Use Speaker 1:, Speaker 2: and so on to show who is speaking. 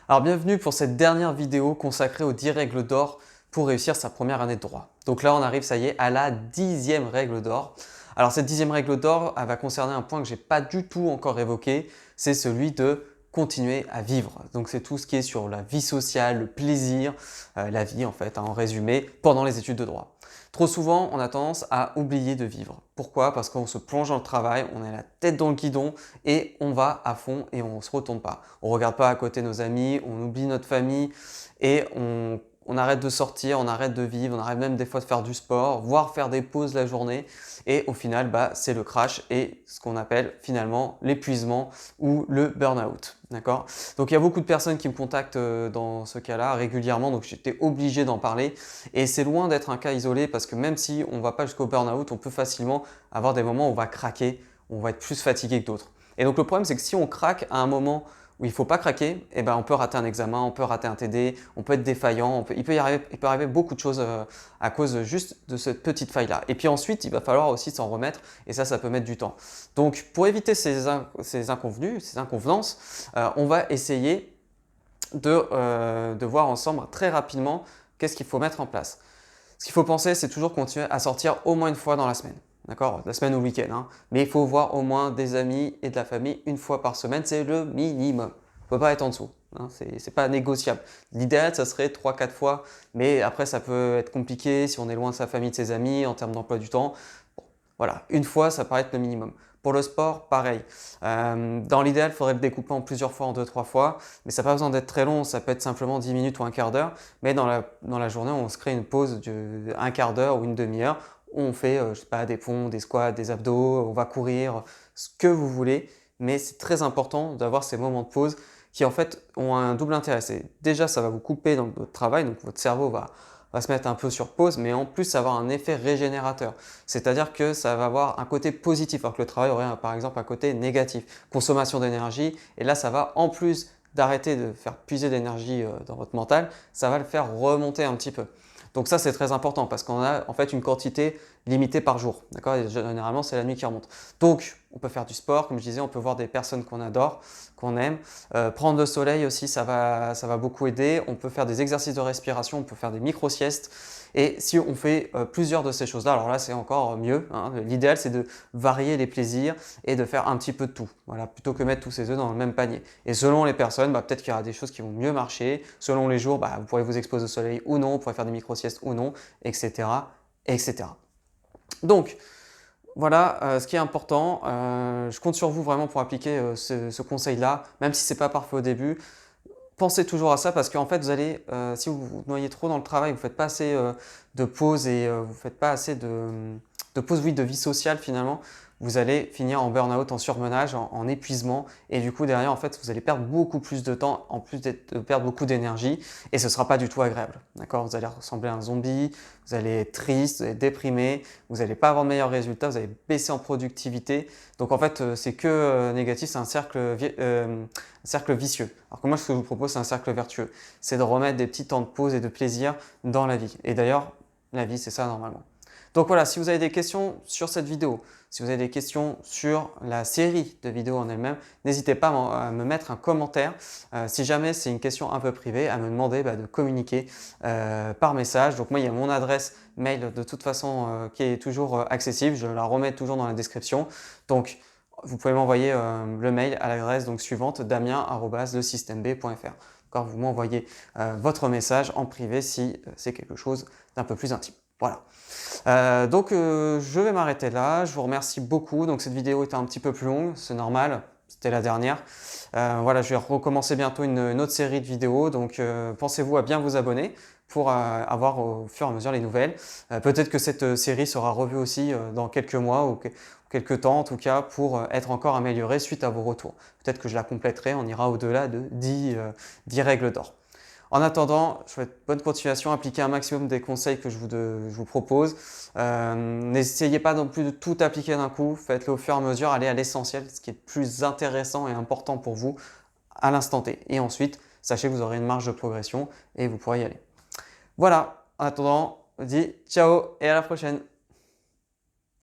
Speaker 1: Alors bienvenue pour cette dernière vidéo consacrée aux 10 règles d'or pour réussir sa première année de droit. Donc là on arrive, ça y est, à la 10e règle d'or. Alors cette 10e règle d'or, elle va concerner un point que je n'ai pas du tout encore évoqué, c'est celui de continuer à vivre. Donc c'est tout ce qui est sur la vie sociale, le plaisir, la vie en fait, en résumé, pendant les études de droit. Trop souvent, on a tendance à oublier de vivre. Pourquoi? Parce qu'on se plonge dans le travail, on a la tête dans le guidon et on va à fond et on ne se retourne pas. On ne regarde pas à côté nos amis, on oublie notre famille et on arrête de sortir, on arrête de vivre, on arrête même des fois de faire du sport, voire faire des pauses la journée. Et au final, c'est le crash et ce qu'on appelle finalement l'épuisement ou le burn-out. D'accord? Donc il y a beaucoup de personnes qui me contactent dans ce cas-là régulièrement, donc j'étais obligé d'en parler. Et c'est loin d'être un cas isolé parce que même si on ne va pas jusqu'au burn-out, on peut facilement avoir des moments où on va craquer, où on va être plus fatigué que d'autres. Et donc le problème, c'est que si on craque à un moment où il ne faut pas craquer, eh ben, on peut rater un examen, on peut rater un TD, on peut être défaillant, il peut arriver beaucoup de choses à cause juste de cette petite faille-là. Et puis ensuite, il va falloir aussi s'en remettre et ça peut mettre du temps. Donc pour éviter ces inconvenances, on va essayer de voir ensemble très rapidement qu'est-ce qu'il faut mettre en place. Ce qu'il faut penser, c'est toujours continuer à sortir au moins une fois dans la semaine. D'accord? La semaine ou le week-end. Hein. Mais il faut voir au moins des amis et de la famille une fois par semaine. C'est le minimum. Il ne peut pas être en dessous. Hein. Ce n'est pas négociable. L'idéal, ça serait 3-4 fois. Mais après, ça peut être compliqué si on est loin de sa famille, de ses amis, en termes d'emploi du temps. Bon, voilà, une fois, ça paraît être le minimum. Pour le sport, pareil. Dans l'idéal, il faudrait le découper en plusieurs fois, en 2-3 fois. Mais ça n'a pas besoin d'être très long. Ça peut être simplement 10 minutes ou un quart d'heure. Mais dans la journée, on se crée une pause d'un quart d'heure ou une demi-heure. On fait, je sais pas, des ponts, des squats, des abdos, on va courir, ce que vous voulez. Mais c'est très important d'avoir ces moments de pause qui en fait ont un double intérêt. Déjà, ça va vous couper dans votre travail, donc votre cerveau va se mettre un peu sur pause, mais en plus, ça va avoir un effet régénérateur. C'est-à-dire que ça va avoir un côté positif, alors que le travail aurait par exemple un côté négatif. Consommation d'énergie, et là, ça va en plus d'arrêter de faire puiser d'énergie dans votre mental, ça va le faire remonter un petit peu. Donc ça, c'est très important parce qu'on a en fait une quantité limitée par jour. D'accord? Et généralement, c'est la nuit qui remonte. Donc, on peut faire du sport, comme je disais, on peut voir des personnes qu'on adore, qu'on aime. Prendre le soleil aussi, ça va beaucoup aider. On peut faire des exercices de respiration, on peut faire des micro-siestes. Et si on fait plusieurs de ces choses-là, alors là, c'est encore mieux. Hein. L'idéal, c'est de varier les plaisirs et de faire un petit peu de tout. Voilà, plutôt que mettre tous ses œufs dans le même panier. Et selon les personnes, peut-être qu'il y aura des choses qui vont mieux marcher. Selon les jours, vous pourrez vous exposer au soleil ou non, vous pourrez faire des micro-siestes ou non, etc., etc. Donc, voilà ce qui est important. Je compte sur vous vraiment pour appliquer ce conseil-là, même si ce n'est pas parfait au début. Pensez toujours à ça parce qu'en fait, vous allez, si vous vous noyez trop dans le travail, vous ne faites pas assez de pauses et vous ne faites pas assez de pauses de vie sociale finalement, vous allez finir en burn-out, en surmenage, en épuisement et du coup derrière en fait vous allez perdre beaucoup plus de temps en plus de perdre beaucoup d'énergie et ce ne sera pas du tout agréable. D'accord? Vous allez ressembler à un zombie, vous allez être triste, vous allez être déprimé, vous n'allez pas avoir de meilleurs résultats, vous allez baisser en productivité. Donc en fait c'est que négatif, c'est un cercle vicieux. Alors que moi ce que je vous propose c'est un cercle vertueux, c'est de remettre des petits temps de pause et de plaisir dans la vie. Et d'ailleurs la vie c'est ça normalement. Donc voilà, si vous avez des questions sur cette vidéo, si vous avez des questions sur la série de vidéos en elle-même, n'hésitez pas à me mettre un commentaire. Si jamais c'est une question un peu privée, à me demander de communiquer par message. Donc moi, il y a mon adresse mail de toute façon qui est toujours accessible. Je la remets toujours dans la description. Donc vous pouvez m'envoyer le mail à l'adresse suivante, damien@lesystemb.fr. Vous m'envoyez votre message en privé si c'est quelque chose d'un peu plus intime. Voilà. Je vais m'arrêter là. Je vous remercie beaucoup. Donc cette vidéo était un petit peu plus longue, c'est normal. C'était la dernière. Voilà, je vais recommencer bientôt une autre série de vidéos. Donc pensez-vous à bien vous abonner pour avoir au fur et à mesure les nouvelles. Peut-être que cette série sera revue aussi dans quelques mois ou quelques temps en tout cas pour être encore améliorée suite à vos retours. Peut-être que je la compléterai, on ira au-delà de 10 règles d'or. En attendant, je vous souhaite bonne continuation, appliquez un maximum des conseils que je vous propose. N'essayez pas non plus de tout appliquer d'un coup, faites-le au fur et à mesure, allez à l'essentiel, ce qui est le plus intéressant et important pour vous à l'instant T. Et ensuite, sachez que vous aurez une marge de progression et vous pourrez y aller. Voilà, en attendant, je vous dis ciao et à la prochaine.